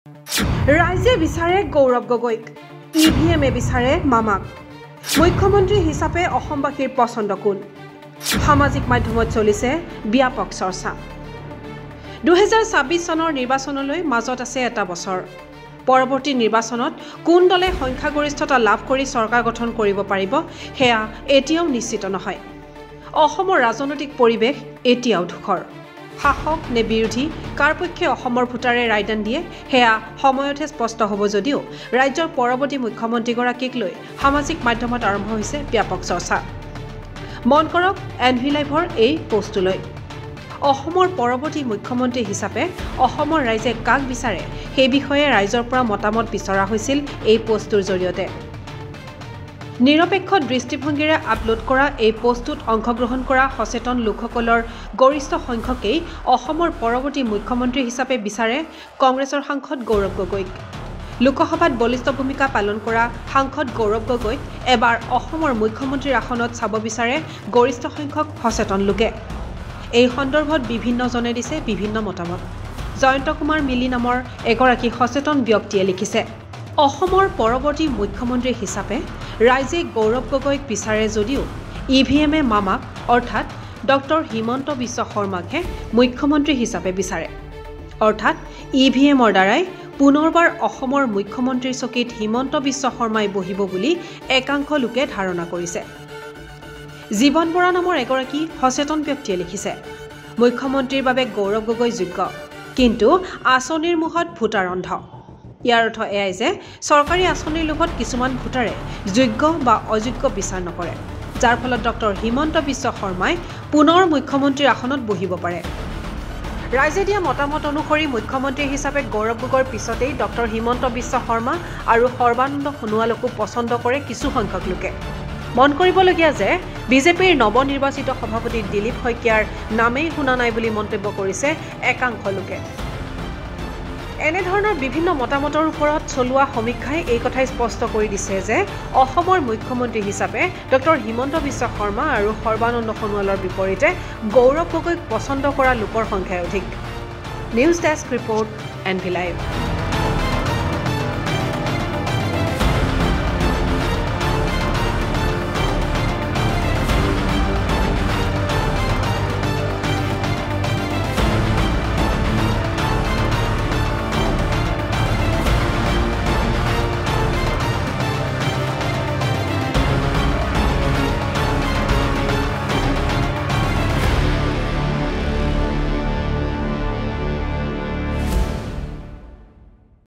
ৰাইজে বিচাৰে গৌৰৱ গগৈক, ইভিএমে বিচাৰে মামাক। মুখ্যমন্ত্ৰী হিচাপে অসমবাসীৰ পছন্দ কোন? সামাজিক মাধ্যমত চলিছে ব্যাপক চৰ্চা। 2026 চনৰ নিৰ্বাচনলৈ মাজত আছে এটা বছৰ। পৰৱৰ্তী নিৰ্বাচনত কোন দলে সংখ্যাগৰিষ্ঠতা লাভ কৰি চৰকাৰ গঠন কৰিব পাৰিব সেয়া এতিয়াও নিশ্চিত নহয়। অসমৰ ৰাজনৈতিক পৰিৱেশ এতিয়াও ধূসৰ। শাসক নে বিৰোধী, কাৰ পক্ষে অসমৰ ভোটাৰে ৰায়দান দিয়ে সেয়া সময়তহে স্পষ্ট হ'ব যদিও ৰাজ্যৰ পৰৱৰ্তী মুখ্যমন্ত্ৰীগৰাকীক লৈ সামাজিক মাধ্যমত আৰম্ভ হৈছে ব্যাপক চৰ্চা। মন কৰক এনভি লাইভৰ এই পোষ্টটোলৈ। অসমৰ পৰৱৰ্তী মুখ্যমন্ত্ৰী হিচাপে অসমৰ ৰাইজে কাক বিচাৰে সেই বিষয়ে ৰাইজৰ পৰা মতামত বিচৰা হৈছিল এই পোষ্টটোৰ জৰিয়তে। নিৰপেক্ষ দৃষ্টিভংগীৰে আপলোড কৰা এই পোষ্টটোত অংশগ্ৰহণ কৰা সচেতন লোকসকলৰ গৰিষ্ঠ সংখ্যকেই অসমৰ পৰৱৰ্তী মুখ্যমন্ত্ৰী হিচাপে বিচাৰে কংগ্ৰেছৰ সাংসদ গৌৰৱ গগৈক। লোকসভাত বলিষ্ঠ ভূমিকা পালন কৰা সাংসদ গৌৰৱ গগৈক এবাৰ অসমৰ মুখ্যমন্ত্ৰীৰ আসনত চাব বিচাৰে গৰিষ্ঠ সংখ্যক সচেতন লোকে। এই সন্দৰ্ভত বিভিন্নজনে দিছে বিভিন্ন মতামত। জয়ন্ত কুমাৰ মিলি নামৰ এগৰাকী সচেতন ব্যক্তিয়ে লিখিছে, অসমৰ পৰৱৰ্তী মুখ্যমন্ত্ৰী হিচাপে ৰাইজে গৌৰৱ গগৈক বিচাৰে যদিও ইভিএমে মামাক অৰ্থাৎ ডক্টৰ হিমন্ত বিশ্ব শৰ্মাকহে মুখ্যমন্ত্ৰী হিচাপে বিচাৰে। অৰ্থাৎ ইভিএমৰ দ্বাৰাই পুনৰবাৰ অসমৰ মুখ্যমন্ত্ৰীৰ চকীত হিমন্ত বিশ্ব শৰ্মাই বহিব বুলি একাংশ লোকে ধাৰণা কৰিছে। জীৱন বৰা নামৰ এগৰাকী সচেতন ব্যক্তিয়ে লিখিছে, মুখ্যমন্ত্ৰীৰ বাবে গৌৰৱ গগৈ যোগ্য, কিন্তু আঁচনিৰ মুখত ভোটাৰ অন্ধ। ইয়াৰ অৰ্থ এয়াই যে চৰকাৰী আঁচনিৰ লোভত কিছুমান ভোটাৰে যোগ্য বা অযোগ্য বিচাৰ নকৰে, যাৰ ফলত ডক্টৰ হিমন্ত বিশ্ব শৰ্মাই পুনৰ মুখ্যমন্ত্ৰীৰ আসনত বহিব পাৰে। ৰাইজে দিয়া মতামত অনুসৰি মুখ্যমন্ত্ৰী হিচাপে গৌৰৱ গগৈৰ পিছতেই ডক্টৰ হিমন্ত বিশ্ব শৰ্মা আৰু সৰ্বানন্দ সোণোৱালকো পচন্দ কৰে কিছু সংখ্যক লোকে। মন কৰিবলগীয়া যে বিজেপিৰ নৱনিৰ্বাচিত সভাপতি দিলীপ শইকীয়াৰ নামেই শুনা নাই বুলি মন্তব্য কৰিছে একাংশ লোকে। এনেধৰণৰ বিভিন্ন মতামতৰ ওপৰত চলোৱা সমীক্ষাই এই কথাই স্পষ্ট কৰি দিছে যে অসমৰ মুখ্যমন্ত্ৰী হিচাপে ডক্টৰ হিমন্ত বিশ্ব শৰ্মা আৰু সৰ্বানন্দ সোণোৱালৰ বিপৰীতে গৌৰৱ গগৈক পচন্দ কৰা লোকৰ সংখ্যাই অধিক। News desk report NV live.